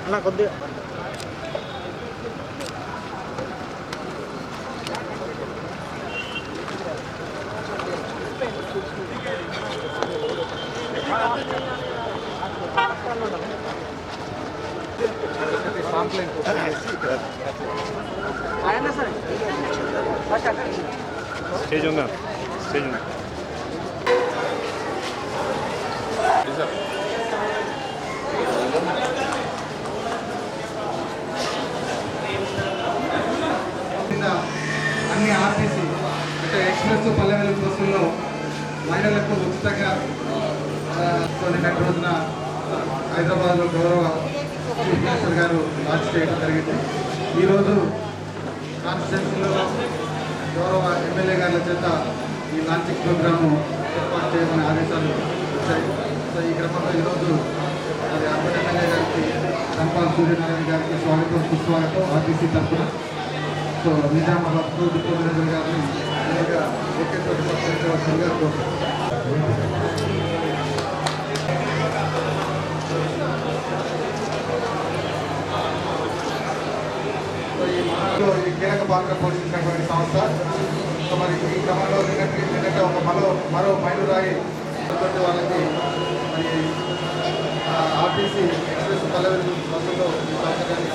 అలా కొద్దిగా స్టేజ్ ఉందా స్టేజ్ ఉందా అన్ని ఆర్టీసీ అంటే ఎక్స్ప్రెస్ పల్లె బస్సుల్లో మహిళలకు ఉచితంగా నిన్న రోజున హైదరాబాద్లో గౌరవ చీఫ్ మినిస్టర్ గారు లాంచ్ చేయడం జరిగింది. ఈరోజు కాన్స్టిట్యూన్సీలో గౌరవ ఎమ్మెల్యే గారి చేత ఈ లాంచింగ్ ప్రోగ్రాము ఏర్పాటు చేయమని ఆదేశాలు వచ్చాయి. సో ఈ క్రమంలో ఈరోజు అది అర్బన్ ఎమ్మెల్యే గారికి ధనపాల్ సూర్యనారాయణ గారికి స్వాగతం సుస్వాగతం ఆర్టీసీ తరఫున. సో నిజామాబాద్ డిపో మేనేజర్ గారిని నేరుగా ఓకేతో పరిచయవలసిందిగా కోరుతున్నాను. ఈ కీలక పాత్ర పోషించినటువంటి సంస్థ. సో మరి ఈ క్రమంలో నిన్నట్టు ఒక మరో మైలురాయి వాళ్ళకి మరి ఆర్టీసీ ఎక్స్ప్రెస్ పల్లె బస్సులో ఈ సౌకర్యాన్ని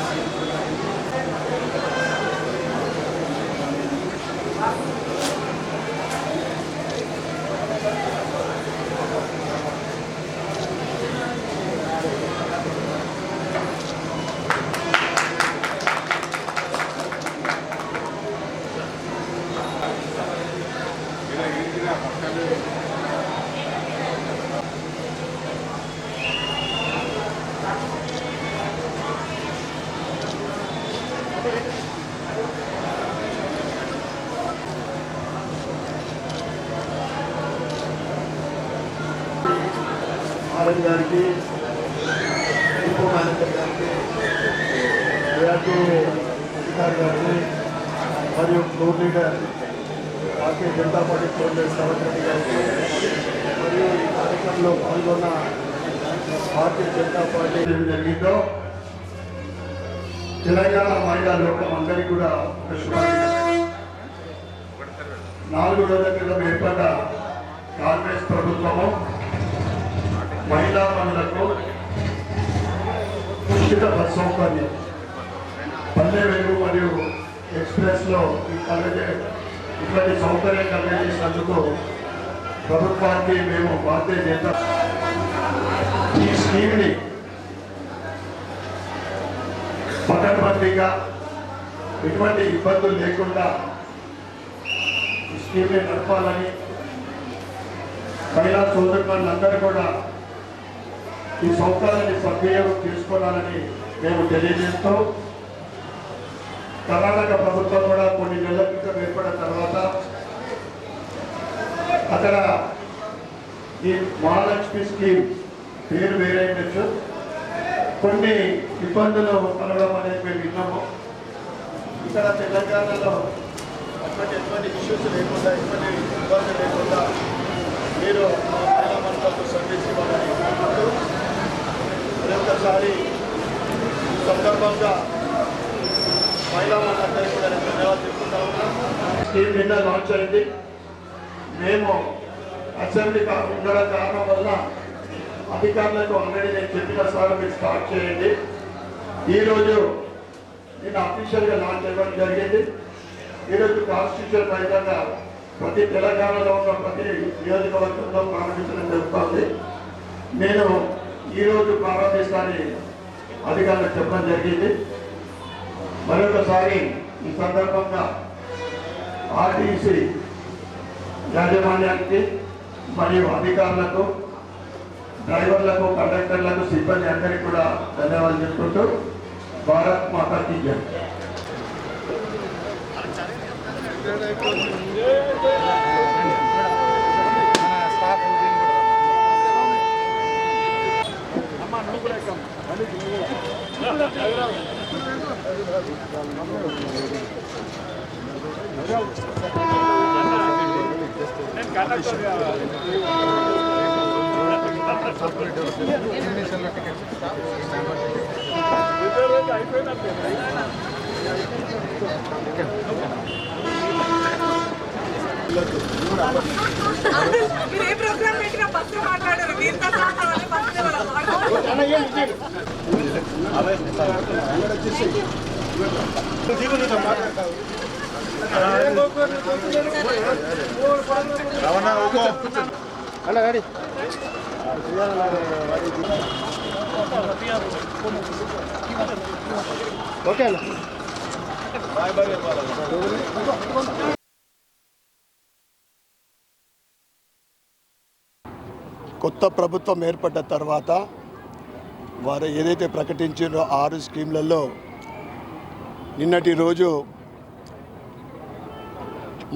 ఆర్ఎన్ గారికి, డిపో మేనేజర్ గారికి, ఏఆర్టీ అధికారి గారికి మరియు floor leader Bharatiya Janata Party floor leader Shravan Reddy గారికి మరియు ఈ కార్యక్రమంలో పాల్గొన్న భారతీయ జనతా పార్టీ ఏం జరిగిందో తెలంగాణ మహిళా లోకం అందరికీ కూడా ఒక శుభాకాంక్షలు. 4 రోజుల క్రితం ఏర్పడ్డ కాంగ్రెస్ ప్రభుత్వము మహిళా మనులకు ఉచిత బస్ సౌకర్యం పల్లె వెలుగు మరియు ఎక్స్ప్రెస్లో ఇటువంటి సౌకర్యం కలిగజేసినందుకు ప్రభుత్వానికి మేము భారతీయ జనతా ఈ స్కీమ్ని పకడ్బందీగా ఎటువంటి ఇబ్బందులు లేకుండా ఈ స్కీమ్ని నడపాలని మహిళా సోదరులందరూ కూడా ఈ సౌకర్యాన్ని సద్వినియోగం చేసుకోవాలని మేము తెలియజేస్తూ కర్ణాటక ప్రభుత్వం కూడా కొన్ని నెలల క్రితం ఏర్పడిన తర్వాత అక్కడ ఈ మహాలక్ష్మి స్కీమ్ పేరు వేరైనచ్చు కొన్ని ఇబ్బందులు కలగడం అనేది మేము విన్నాము. ఇక్కడ తెలంగాణలో ఎటువంటి ఇష్యూస్ లేకుండా ఎటువంటి ఇబ్బంది లేకుండా మీరు మహిళా మనులకు సర్వీస్ ఇవ్వాలని కోరుకుంటూ మరొకసారి సందర్భంగా మహిళా మనులందరికీ కూడా ధన్యవాదాలు చెప్పుకుంటా ఉన్నాం. స్కీమ్ నిన్న లాంచ్ అయింది. మేము అసెంబ్లీ ఉండడం కారణం వల్ల అధికారులకు ఆల్రెడీ నేను చెప్పిన సార్ మీరు స్టార్ట్ చేయండి. ఈరోజు నిన్న అఫీషియల్గా లాంచ్ చేయడం జరిగింది. ఈరోజు కాన్స్టిట్యూషన్ ఫలితంగా ప్రతి తెలంగాణలో ఉన్న ప్రతి నియోజకవర్గంలో ప్రారంభించడం జరుగుతుంది. నేను ఈరోజు ప్రారంభిస్తానని అధికారులకు చెప్పడం జరిగింది. మరొకసారి ఈ సందర్భంగా ఆర్టీసీ యాజమాన్యానికి మరియు అధికారులకు, డ్రైవర్లకు, కండక్టర్లకు, సిబ్బంది అందరికీ కూడా ధన్యవాదాలు చెప్పుకుంటూ భారత్ మాతాకి జై. అమ్మ నువ్వు ఎలిమినేషన్లో టికెట్స్ మీరు ఏ ప్రోగ్రామ్ పెట్టినా ఫస్ట్ మాట్లాడారు మీరు ఓకే అన్న కొత్త ప్రభుత్వం ఏర్పడ్డ తర్వాత వారు ఏదైతే ప్రకటించారో 6 స్కీమ్లలో నిన్నటి రోజు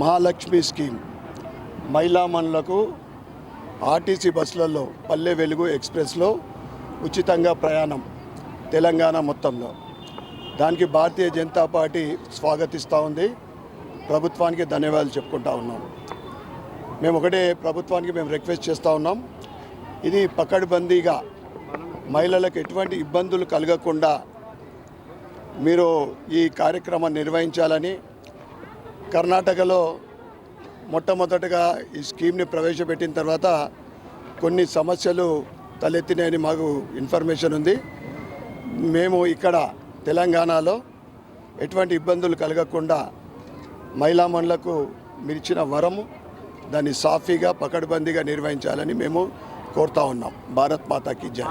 మహాలక్ష్మి స్కీమ్ మహిళామణులకు ఆర్టీసీ బస్సులలో పల్లె వెలుగు ఎక్స్ప్రెస్లో ఉచితంగా ప్రయాణం తెలంగాణ మొత్తంలో దానికి భారతీయ జనతా పార్టీ స్వాగతిస్తూ ఉంది. ప్రభుత్వానికి ధన్యవాదాలు చెప్పుకుంటా ఉన్నాం. మేము ఒకటే ప్రభుత్వానికి మేము రిక్వెస్ట్ చేస్తూ ఉన్నాం, ఇది పకడ్బందీగా మహిళలకు ఎటువంటి ఇబ్బందులు కలగకుండా మీరు ఈ కార్యక్రమాన్ని నిర్వహించాలని. కర్ణాటకలో మొట్టమొదటగా ఈ స్కీమ్ని ప్రవేశపెట్టిన తర్వాత కొన్ని సమస్యలు తలెత్తినాయని మాకు ఇన్ఫర్మేషన్ ఉంది. మేము ఇక్కడ తెలంగాణలో ఎటువంటి ఇబ్బందులు కలగకుండా మహిళామణులకు మీరు ఇచ్చిన వరము దాన్ని సాఫీగా పకడ్బందీగా నిర్వహించాలని మేము కోరుతా ఉన్నాం. భారత్ మాతాకి జై.